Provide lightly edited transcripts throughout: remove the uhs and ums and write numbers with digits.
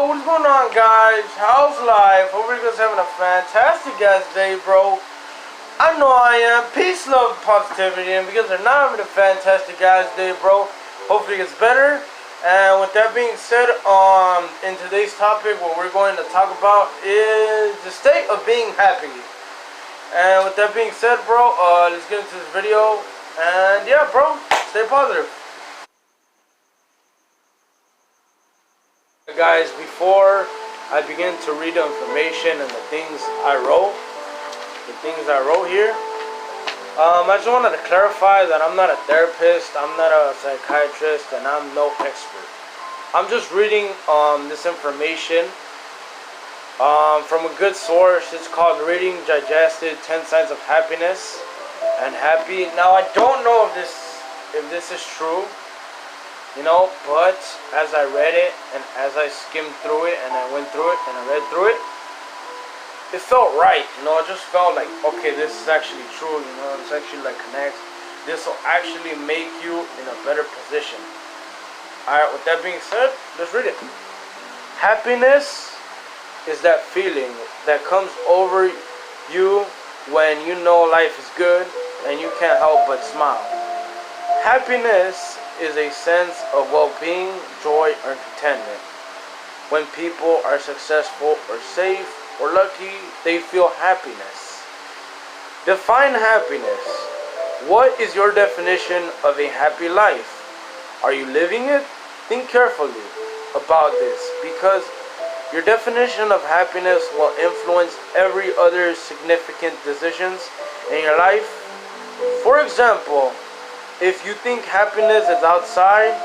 What's going on, guys? How's life? Hope you guys having a fantastic ass day, bro. I know I am. Peace, love, positivity, and because they're not having a fantastic ass day, bro, hopefully it gets better. And with that being said, in today's topic, what we're going to talk about is the state of being happy. And with that being said, bro, let's get into this video. And yeah, bro, stay positive. Guys, before I begin to read the information and the things I wrote here, I just wanted to clarify that I'm not a therapist, I'm not a psychiatrist, and I'm no expert. I'm just reading this information from a good source. It's called Reading Digested 10 Signs of Happiness and Happy. Now, I don't know if this is true, but as I read it and as I skimmed through it and I went through it and I read through it, it felt right. It just felt like, okay, this is actually true. It's actually like connects. This will actually make you in a better position. Alright, with that being said, let's read it. Happiness is that feeling that comes over you when you know life is good and you can't help but smile. Happiness is a sense of well-being, joy, or contentment. When people are successful or safe or lucky, they feel happiness. Define happiness. What is your definition of a happy life? Are you living it? Think carefully about this, because your definition of happiness will influence every other significant decisions in your life. For example, if you think happiness is outside,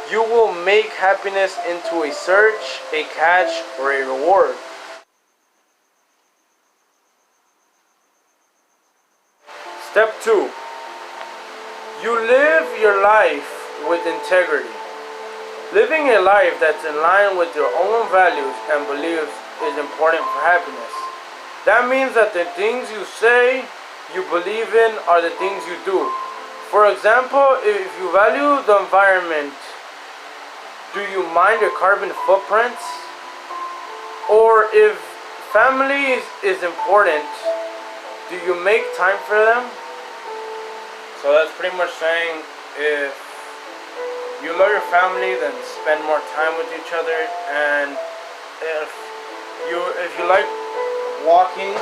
you will make happiness into a search, a catch, or a reward. Step 2. You live your life with integrity. Living a life that's in line with your own values and beliefs is important for happiness. That means that the things you say you believe in are the things you do. For example, if you value the environment, do you mind your carbon footprints? Or if family is important, do you make time for them? So that's pretty much saying, if you love your family, then spend more time with each other. And if you like walking,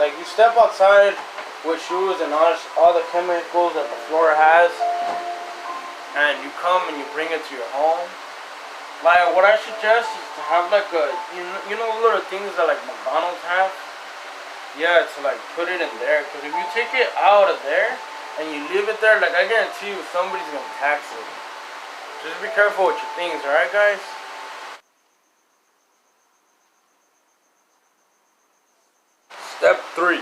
like you step outside with shoes and all the chemicals that the floor has, and you come and you bring it to your home. Like, what I suggest is to have like a little things that like McDonald's have. Yeah, to like put it in there, because if you take it out of there and you leave it there, like, I guarantee you somebody's gonna tax it. Just be careful with your things, alright, guys? Step 3.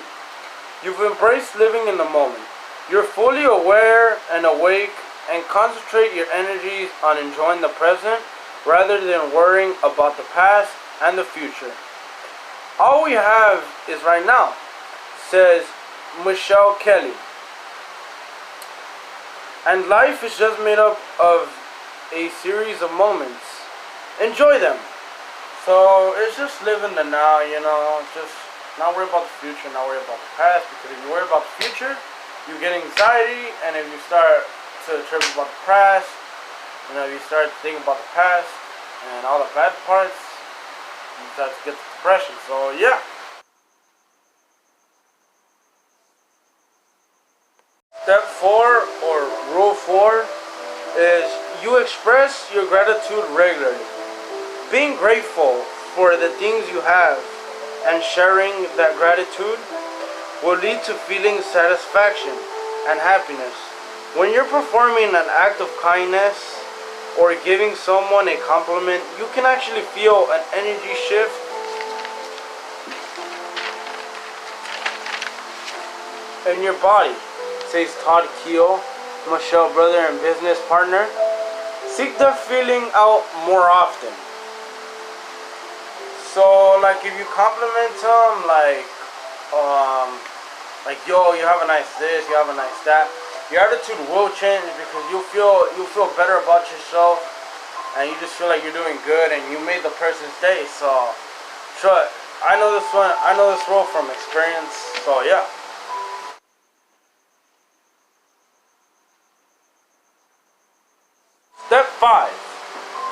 You've embraced living in the moment. You're fully aware and awake and concentrate your energies on enjoying the present rather than worrying about the past and the future. All we have is right now, says Michelle Kelly. And life is just made up of a series of moments. Enjoy them. So it's just living the now, just not worry about the future, not worry about the past, because if you worry about the future, you get anxiety, and if you start to trip about the past, you start thinking about the past and all the bad parts, you start to get the depression. So yeah. Step 4, or rule 4, is you express your gratitude regularly. Being grateful for the things you have and sharing that gratitude will lead to feeling satisfaction and happiness. When you're performing an act of kindness or giving someone a compliment, you can actually feel an energy shift in your body, says Todd Keel, Michelle's brother and business partner. Seek the feeling out more often. So, like, if you compliment them, like, yo, you have a nice this, you have a nice that, your attitude will change because you'll feel better about yourself, and you just feel like you're doing good and you made the person's day. So, sure, I know this one. I know this role from experience. So yeah. Step 5.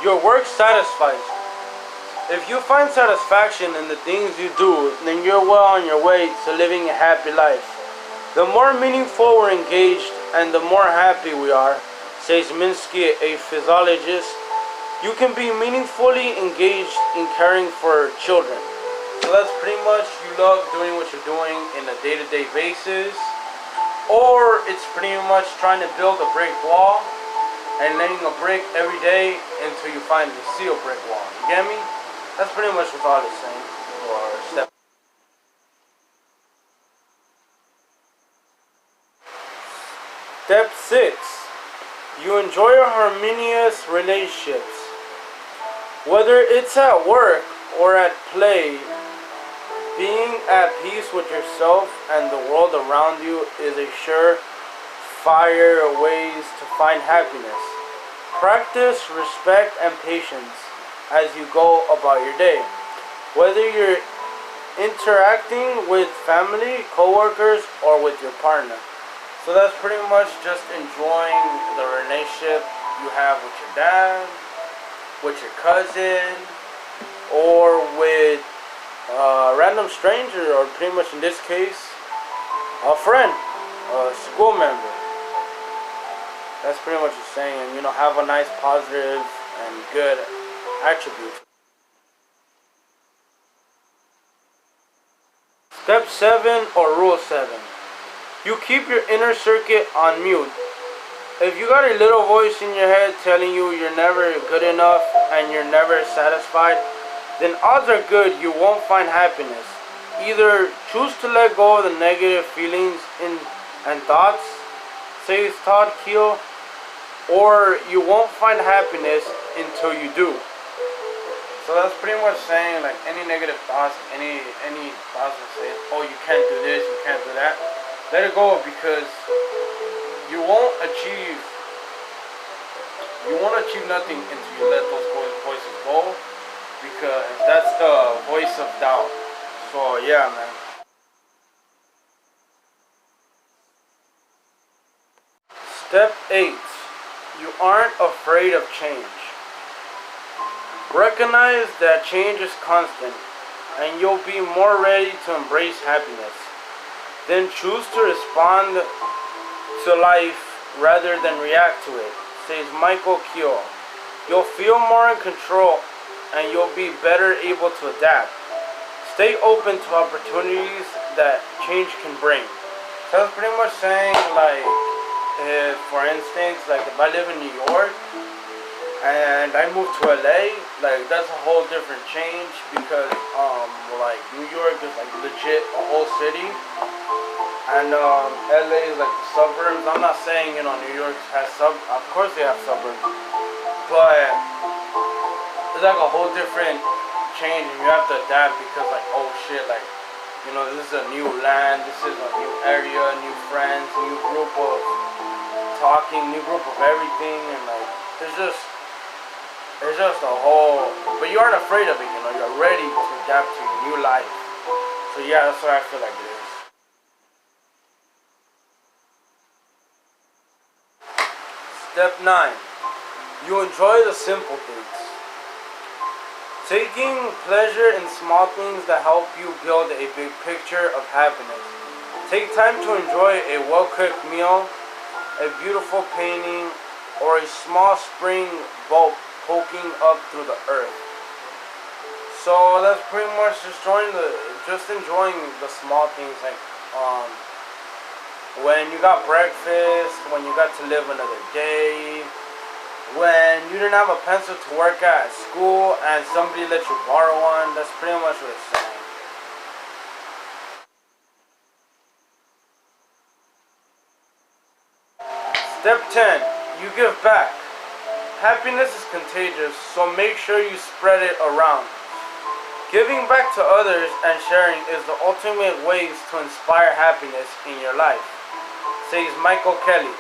Your work satisfies you. If you find satisfaction in the things you do, then you're well on your way to living a happy life. The more meaningful we're engaged and the more happy we are, says Minsky, a physiologist, you can be meaningfully engaged in caring for children. So that's pretty much you love doing what you're doing in a day-to-day basis, or it's pretty much trying to build a brick wall and laying a brick every day until you finally see a brick wall. You get me? That's pretty much what all it's saying. Or step. Step 6. You enjoy harmonious relationships. Whether it's at work or at play, being at peace with yourself and the world around you is a surefire ways to find happiness. Practice respect and patience as you go about your day. Whether you're interacting with family, coworkers, or with your partner. So that's pretty much just enjoying the relationship you have with your dad, with your cousin, or with a random stranger, or pretty much in this case, a friend, a school member. That's pretty much the saying. You know, have a nice, positive, and good attributes. Step 7 or rule 7. You keep your inner circuit on mute. If you got a little voice in your head telling you you're never good enough and you're never satisfied, then odds are good you won't find happiness. Either choose to let go of the negative feelings and thoughts, says Todd Keel, or you won't find happiness until you do. So that's pretty much saying, like, any negative thoughts, any thoughts that say, oh, you can't do this, you can't do that, let it go, because you won't achieve nothing until you let those voices go, because that's the voice of doubt. So yeah, man. Step 8. You aren't afraid of change. Recognize that change is constant and you'll be more ready to embrace happiness. Then choose to respond to life rather than react to it, says Michael Keel. You'll feel more in control and you'll be better able to adapt. Stay open to opportunities that change can bring. So that's pretty much saying, like, if, for instance, like if I live in New York and I move to LA, like that's a whole different change, because like New York is like legit a whole city, and LA is like the suburbs. I'm not saying New York has of course they have suburbs, but it's like a whole different change, and you have to adapt, because like, oh shit, like, this is a new land, this is a new area, new friends, new group of talking, new group of everything, and like it's just a whole, but you aren't afraid of it, you're ready to adapt to your new life. So yeah, that's what I feel like it is. Step 9. You enjoy the simple things. Taking pleasure in small things that help you build a big picture of happiness. Take time to enjoy a well-cooked meal, a beautiful painting, or a small spring boat poking up through the earth. So that's pretty much just enjoying the small things, like when you got breakfast, when you got to live another day, when you didn't have a pencil to work at school and somebody let you borrow one. That's pretty much what it's saying. Step 10. You give back. Happiness is contagious, so make sure you spread it around. Giving back to others and sharing is the ultimate ways to inspire happiness in your life, says Michael Kelly.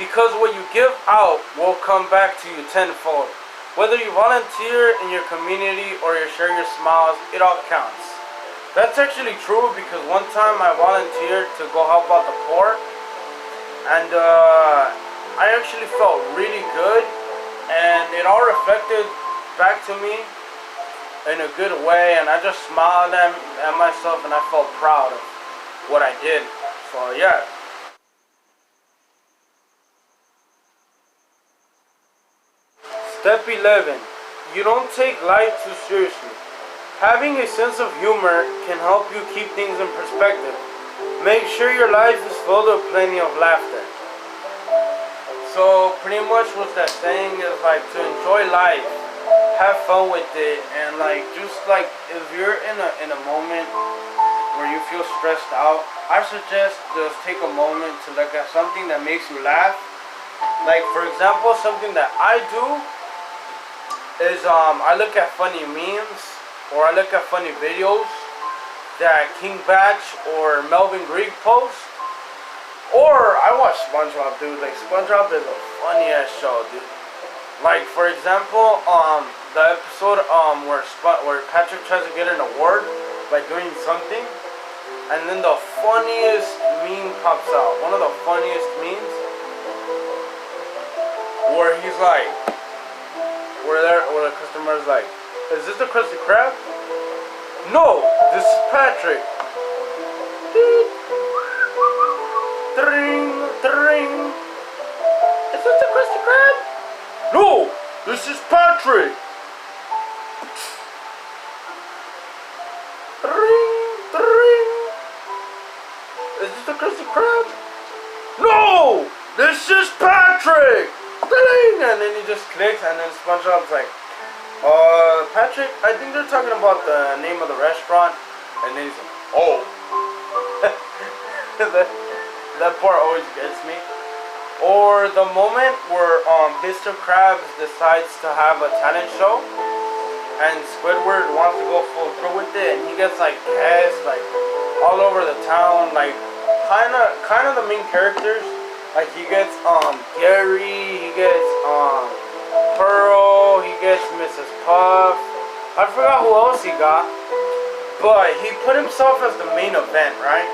Because what you give out will come back to you tenfold. Whether you volunteer in your community or you share your smiles, it all counts. That's actually true because one time I volunteered to go help out the poor, and I actually felt really good, and it all reflected back to me in a good way, and I just smiled at myself, and I felt proud of what I did. So yeah. Step 11. You don't take life too seriously. Having a sense of humor can help you keep things in perspective. Make sure your life is filled with plenty of laughter. So pretty much what that saying is like to enjoy life, have fun with it, and like just like if you're in a moment where you feel stressed out, I suggest just take a moment to look at something that makes you laugh. Like for example, something that I do is I look at funny memes, or I look at funny videos that King Batch or Melvin Greig post, or I watch SpongeBob, dude. Like SpongeBob is a funny ass show, dude. Like for example, the episode where Patrick tries to get an award by doing something, and then the funniest meme pops out. One of the funniest memes where he's like, where the customer's like, "Is this the Krusty Krab?" "No, this is Patrick." Dring, dring. "Is this the Krusty Krab?" "No, this is Patrick." Dring, dring. "Is this the Krusty Krab?" "No, this is Patrick." Ding! And then he just clicks, and then SpongeBob's like, Patrick, I think they're talking about the name of the restaurant." And then he's like, "Oh." that part always gets me. Or the moment where Mr. Krabs decides to have a talent show, and Squidward wants to go full through with it, and he gets like cast like all over the town, like kind of the main characters. Like he gets Gary, he gets Pearl, he gets Mrs. Puff. I forgot who else he got, but he put himself as the main event, right?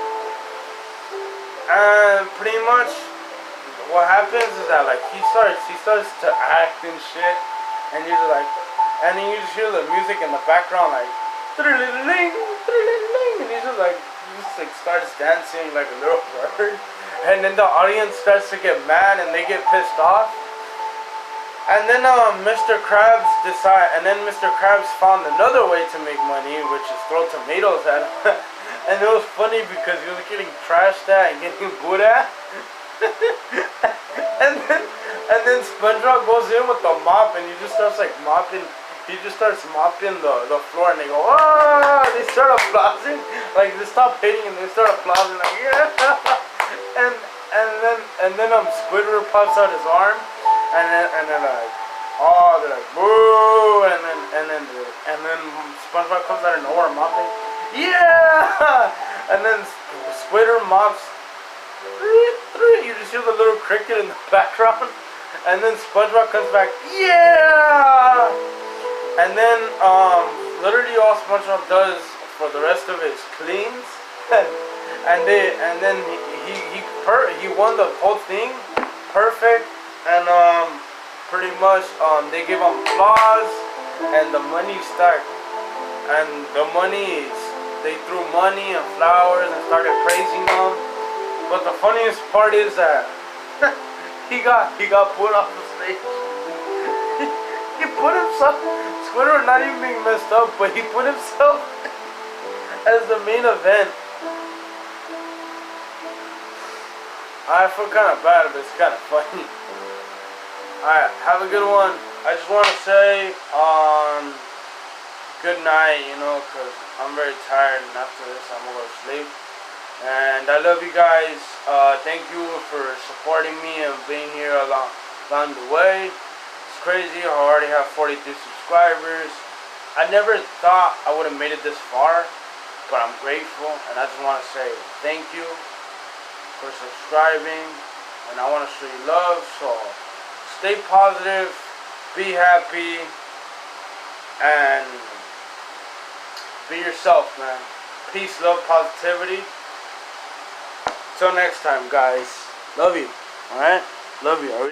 And pretty much what happens is that like he starts to act and shit, and you're just like, and then you just hear the music in the background like, and he's just like, starts dancing like a little bird. And then the audience starts to get mad and they get pissed off. And then Mr. Krabs found another way to make money, which is throw tomatoes at him. And it was funny because he was getting trashed at and getting booed at. and then SpongeBob goes in with the mop, and he just starts like mopping. He just starts mopping the floor, and they go, "Oh!" They start applauding. Like they stop hitting and they start applauding like, "Yeah!" And then Squidward pops out his arm, and they're like, "Oh!" They're like, "Boo!" And then SpongeBob comes out of nowhere mopping, "Yeah!" And then Squidward mops. You just hear the little cricket in the background, and then SpongeBob comes back, "Yeah!" And then literally all SpongeBob does for the rest of it is cleans, and then he won the whole thing perfect, and pretty much they give him applause, and the money stacked, and they threw money and flowers and started praising him. But the funniest part is that he got put off the stage. He put himself, Squidward not even being messed up, but he put himself as the main event. I feel kind of bad, but it's kind of funny. Alright, have a good one. I just want to say good night, because I'm very tired, and after this I'm going to go to sleep. And I love you guys. Thank you for supporting me and being here along the way. It's crazy. I already have 43 subscribers. I never thought I would have made it this far, but I'm grateful, and I just want to say thank you for subscribing, and I want to show you love. So stay positive, be happy, and be yourself, man. Peace, love, positivity. Till next time, guys. Love you. Alright? Love you.